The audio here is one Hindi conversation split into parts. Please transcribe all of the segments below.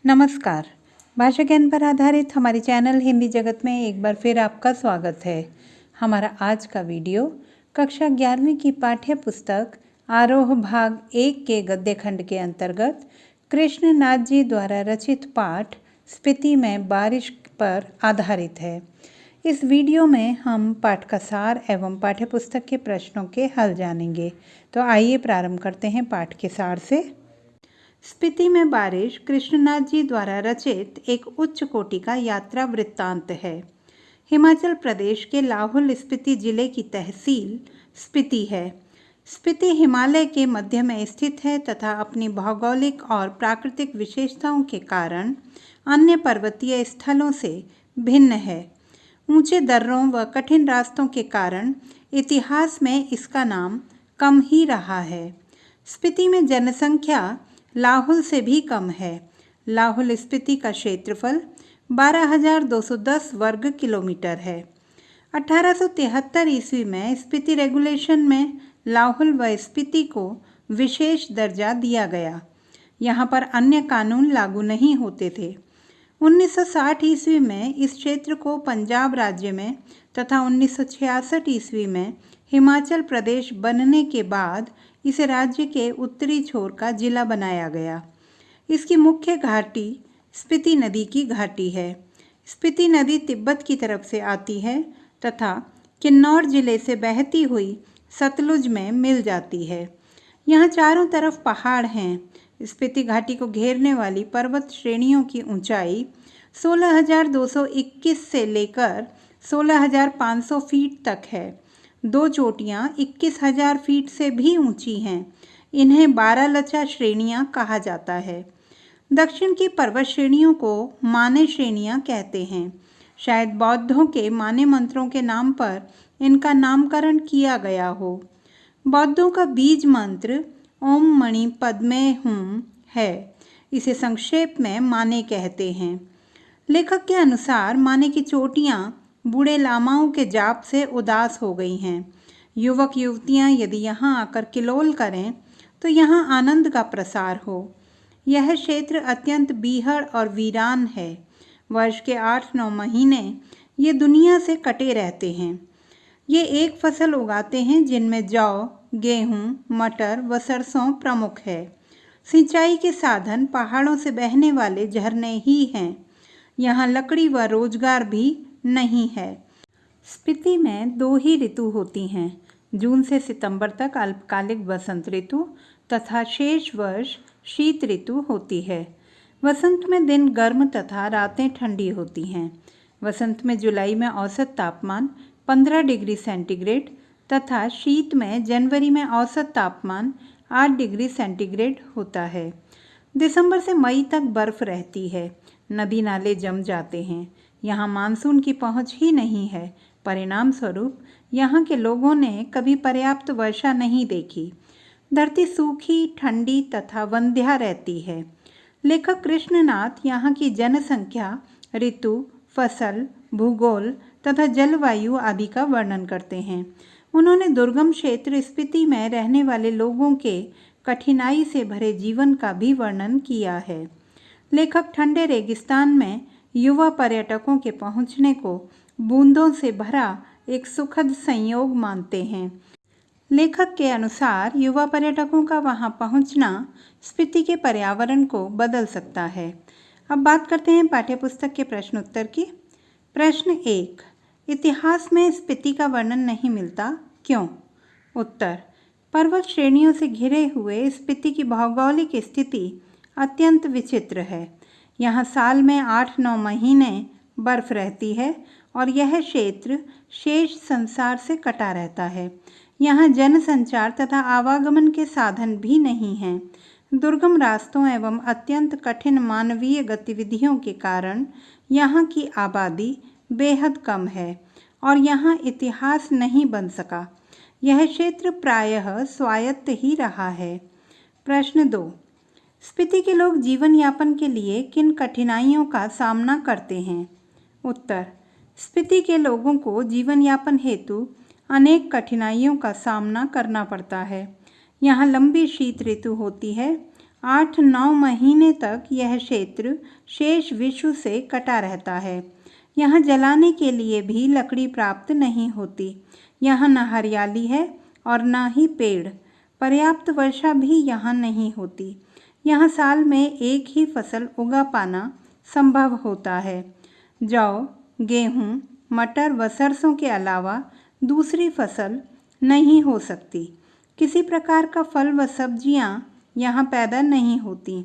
नमस्कार। भाषा ज्ञान पर आधारित हमारे चैनल हिंदी जगत में एक बार फिर आपका स्वागत है। हमारा आज का वीडियो कक्षा 11वीं की पाठ्य पुस्तक आरोह भाग 1 के गद्य खंड के अंतर्गत कृष्णनाथ जी द्वारा रचित पाठ स्पीति में बारिश पर आधारित है। इस वीडियो में हम पाठ का सार एवं पाठ्य पुस्तक के प्रश्नों के हल जानेंगे। तो आइए प्रारंभ करते हैं पाठ के सार से। स्पीति में बारिश कृष्णनाथ जी द्वारा रचित एक उच्च कोटि का यात्रा वृत्तांत है। हिमाचल प्रदेश के लाहौल स्पीति जिले की तहसील स्पीति है। स्पीति हिमालय के मध्य में स्थित है तथा अपनी भौगोलिक और प्राकृतिक विशेषताओं के कारण अन्य पर्वतीय स्थलों से भिन्न है। ऊंचे दर्रों व कठिन रास्तों के कारण इतिहास में इसका नाम कम ही रहा है। स्पीति में जनसंख्या लाहौल से भी कम है। लाहौल स्पीति का क्षेत्रफल 12,210 वर्ग किलोमीटर है। 1873 ईस्वी में स्पीति रेगुलेशन में लाहौल व स्पीति को विशेष दर्जा दिया गया। यहाँ पर अन्य कानून लागू नहीं होते थे। 1960 ईस्वी में इस क्षेत्र को पंजाब राज्य में तथा 1966 ईस्वी में हिमाचल प्रदेश बनने के बाद इसे राज्य के उत्तरी छोर का जिला बनाया गया। इसकी मुख्य घाटी स्पीति नदी की घाटी है। स्पीति नदी तिब्बत की तरफ से आती है तथा किन्नौर जिले से बहती हुई सतलुज में मिल जाती है। यहाँ चारों तरफ पहाड़ हैं। स्पीति घाटी को घेरने वाली पर्वत श्रेणियों की ऊंचाई 16,221 से लेकर 16,500 फीट तक है। दो चोटियाँ 21,000 फीट से भी ऊंची हैं। इन्हें 12 लचा श्रेणियाँ कहा जाता है। दक्षिण की पर्वत श्रेणियों को माने श्रेणियाँ कहते हैं। शायद बौद्धों के माने मंत्रों के नाम पर इनका नामकरण किया गया हो। बौद्धों का बीज मंत्र ओम मणि पद्मे हुम है। इसे संक्षेप में माने कहते हैं। लेखक के अनुसार माने की चोटियाँ बूढ़े लामाओं के जाप से उदास हो गई हैं। युवक युवतियां यदि यहाँ आकर किलोल करें तो यहाँ आनंद का प्रसार हो। यह क्षेत्र अत्यंत बीहड़ और वीरान है। वर्ष के 8-9 महीने ये दुनिया से कटे रहते हैं। ये एक फसल उगाते हैं जिनमें जौ, गेहूँ, मटर व सरसों प्रमुख है। सिंचाई के साधन पहाड़ों से बहने वाले झरने ही हैं। यहाँ लकड़ी व रोजगार भी नहीं है। स्पीति में 2 ही ऋतु होती हैं। जून से सितंबर तक अल्पकालिक वसंत ऋतु तथा शेष वर्ष शीत ऋतु होती है। वसंत में दिन गर्म तथा रातें ठंडी होती हैं। वसंत में जुलाई में औसत तापमान 15 डिग्री सेंटीग्रेड तथा शीत में जनवरी में औसत तापमान 8 डिग्री सेंटीग्रेड होता है। दिसंबर से मई तक बर्फ रहती है। नदी नाले जम जाते हैं। यहाँ मानसून की पहुँच ही नहीं है। परिणाम स्वरूप यहाँ के लोगों ने कभी पर्याप्त वर्षा नहीं देखी। धरती सूखी, ठंडी तथा वंध्या रहती है। लेखक कृष्णनाथ यहाँ की जनसंख्या, ऋतु, फसल, भूगोल तथा जलवायु आदि का वर्णन करते हैं। उन्होंने दुर्गम क्षेत्र स्पीति में रहने वाले लोगों के कठिनाई से भरे जीवन का भी वर्णन किया है। लेखक ठंडे रेगिस्तान में युवा पर्यटकों के पहुंचने को बूंदों से भरा एक सुखद संयोग मानते हैं। लेखक के अनुसार युवा पर्यटकों का वहां पहुंचना स्पीति के पर्यावरण को बदल सकता है। अब बात करते हैं पाठ्यपुस्तक के प्रश्न उत्तर की। प्रश्न 1, इतिहास में स्पीति का वर्णन नहीं मिलता, क्यों? उत्तर, पर्वत श्रेणियों से घिरे हुए स्पीति की भौगोलिक स्थिति अत्यंत विचित्र है। यहाँ साल में 8-9 महीने बर्फ रहती है और यह क्षेत्र शेष संसार से कटा रहता है। यहाँ जनसंचार तथा आवागमन के साधन भी नहीं हैं। दुर्गम रास्तों एवं अत्यंत कठिन मानवीय गतिविधियों के कारण यहाँ की आबादी बेहद कम है और यहाँ इतिहास नहीं बन सका। यह क्षेत्र प्रायः स्वायत्त ही रहा है। प्रश्न 2, स्पीति के लोग जीवन यापन के लिए किन कठिनाइयों का सामना करते हैं? उत्तर, स्पीति के लोगों को जीवन यापन हेतु अनेक कठिनाइयों का सामना करना पड़ता है। यहाँ लंबी शीत ऋतु होती है। 8-9 महीने तक यह क्षेत्र शेष विश्व से कटा रहता है। यहाँ जलाने के लिए भी लकड़ी प्राप्त नहीं होती। यहाँ न हरियाली है और न ही पेड़। पर्याप्त वर्षा भी यहाँ नहीं होती। यहाँ साल में एक ही फसल उगा पाना संभव होता है। जौ, गेहूँ, मटर व सरसों के अलावा दूसरी फसल नहीं हो सकती। किसी प्रकार का फल व सब्जियाँ यहाँ पैदा नहीं होती।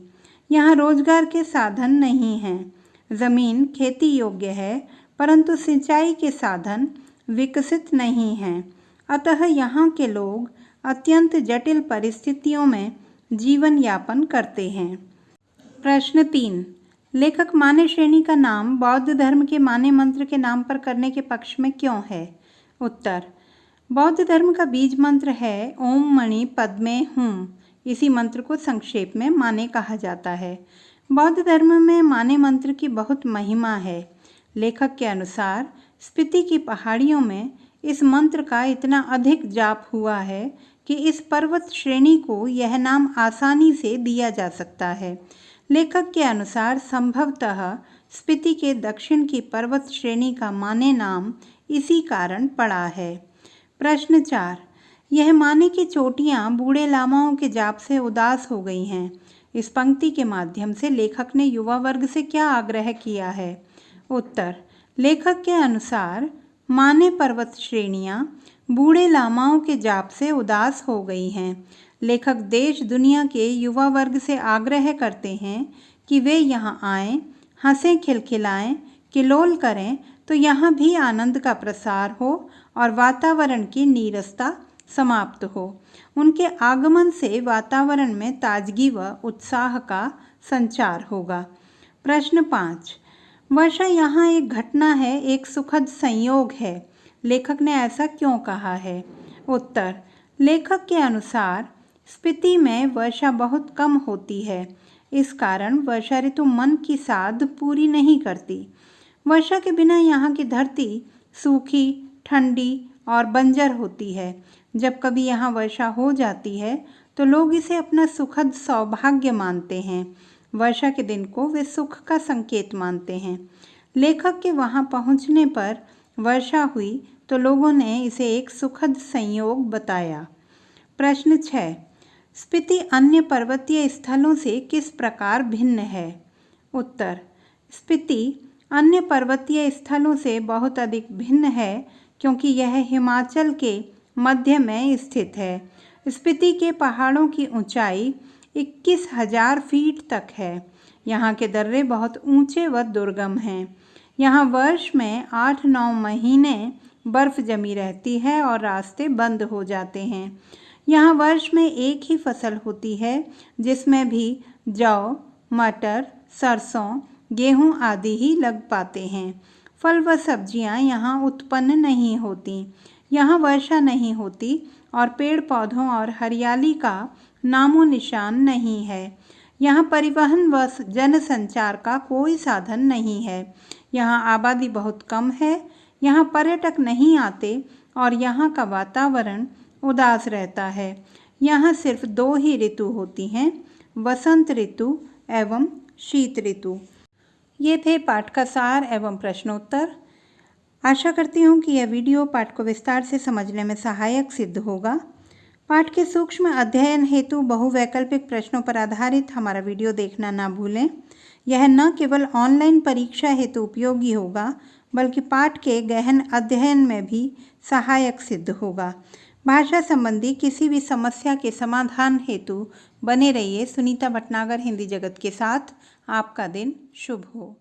यहाँ रोजगार के साधन नहीं हैं। ज़मीन खेती योग्य है परंतु सिंचाई के साधन विकसित नहीं हैं। अतः यहाँ के लोग अत्यंत जटिल परिस्थितियों में जीवन यापन करते हैं। प्रश्न 3, लेखक माने श्रेणी का नाम बौद्ध धर्म के माने मंत्र के नाम पर करने के पक्ष में क्यों है? उत्तर, बौद्ध धर्म का बीज मंत्र है ओम मणि पद्मे हुम। इसी मंत्र को संक्षेप में माने कहा जाता है। बौद्ध धर्म में माने मंत्र की बहुत महिमा है। लेखक के अनुसार स्पीति की पहाड़ियों में इस मंत्र का इतना अधिक जाप हुआ है कि इस पर्वत श्रेणी को यह नाम आसानी से दिया जा सकता है। लेखक के अनुसार संभवतः स्पीति के दक्षिण की पर्वत श्रेणी का माने नाम इसी कारण पड़ा है। प्रश्न 4, यह माने की चोटियाँ बूढ़े लामाओं के जाप से उदास हो गई हैं। इस पंक्ति के माध्यम से लेखक ने युवा वर्ग से क्या आग्रह किया है? उत्तर, लेखक के अनुसार माने पर्वत श्रेणियाँ बूढ़े लामाओं के जाप से उदास हो गई हैं। लेखक देश दुनिया के युवा वर्ग से आग्रह करते हैं कि वे यहाँ आएँ, हंसें, खिलखिलाएँ, किलोल करें तो यहाँ भी आनंद का प्रसार हो और वातावरण की नीरसता समाप्त हो। उनके आगमन से वातावरण में ताजगी व उत्साह का संचार होगा। प्रश्न 5, वर्षा यहाँ एक घटना है, एक सुखद संयोग है। लेखक ने ऐसा क्यों कहा है? उत्तर, लेखक के अनुसार स्पीति में वर्षा बहुत कम होती है। इस कारण वर्षा ऋतु मन की साध पूरी नहीं करती। वर्षा के बिना यहाँ की धरती सूखी, ठंडी और बंजर होती है। जब कभी यहाँ वर्षा हो जाती है तो लोग इसे अपना सुखद सौभाग्य मानते हैं। वर्षा के दिन को वे सुख का संकेत मानते हैं। लेखक के वहाँ पहुँचने पर वर्षा हुई तो लोगों ने इसे एक सुखद संयोग बताया। प्रश्न 6, स्पीति अन्य पर्वतीय स्थलों से किस प्रकार भिन्न है? उत्तर, स्पीति अन्य पर्वतीय स्थलों से बहुत अधिक भिन्न है क्योंकि यह हिमाचल के मध्य में स्थित है। स्पीति के पहाड़ों की ऊंचाई 21,000 फीट तक है। यहाँ के दर्रे बहुत ऊंचे व दुर्गम हैं। यहाँ वर्ष में 8-9 महीने बर्फ़ जमी रहती है और रास्ते बंद हो जाते हैं। यहाँ वर्ष में एक ही फसल होती है जिसमें भी जौ, मटर, सरसों, गेहूँ आदि ही लग पाते हैं। फल व सब्जियाँ यहाँ उत्पन्न नहीं होती। यहाँ वर्षा नहीं होती और पेड़ पौधों और हरियाली का नामो निशान नहीं है। यहाँ परिवहन व जनसंचार का कोई साधन नहीं है। यहाँ आबादी बहुत कम है। यहाँ पर्यटक नहीं आते और यहाँ का वातावरण उदास रहता है। यहाँ सिर्फ 2 ही ऋतु होती हैं, वसंत ऋतु एवं शीत ऋतु। ये थे पाठ का सार एवं प्रश्नोत्तर। आशा करती हूँ कि यह वीडियो पाठ को विस्तार से समझने में सहायक सिद्ध होगा। पाठ के सूक्ष्म अध्ययन हेतु बहुवैकल्पिक प्रश्नों पर आधारित हमारा वीडियो देखना ना भूलें। यह न केवल ऑनलाइन परीक्षा हेतु उपयोगी होगा बल्कि पाठ के गहन अध्ययन में भी सहायक सिद्ध होगा। भाषा संबंधी किसी भी समस्या के समाधान हेतु बने रहिए सुनीता भटनागर हिंदी जगत के साथ। आपका दिन शुभ हो।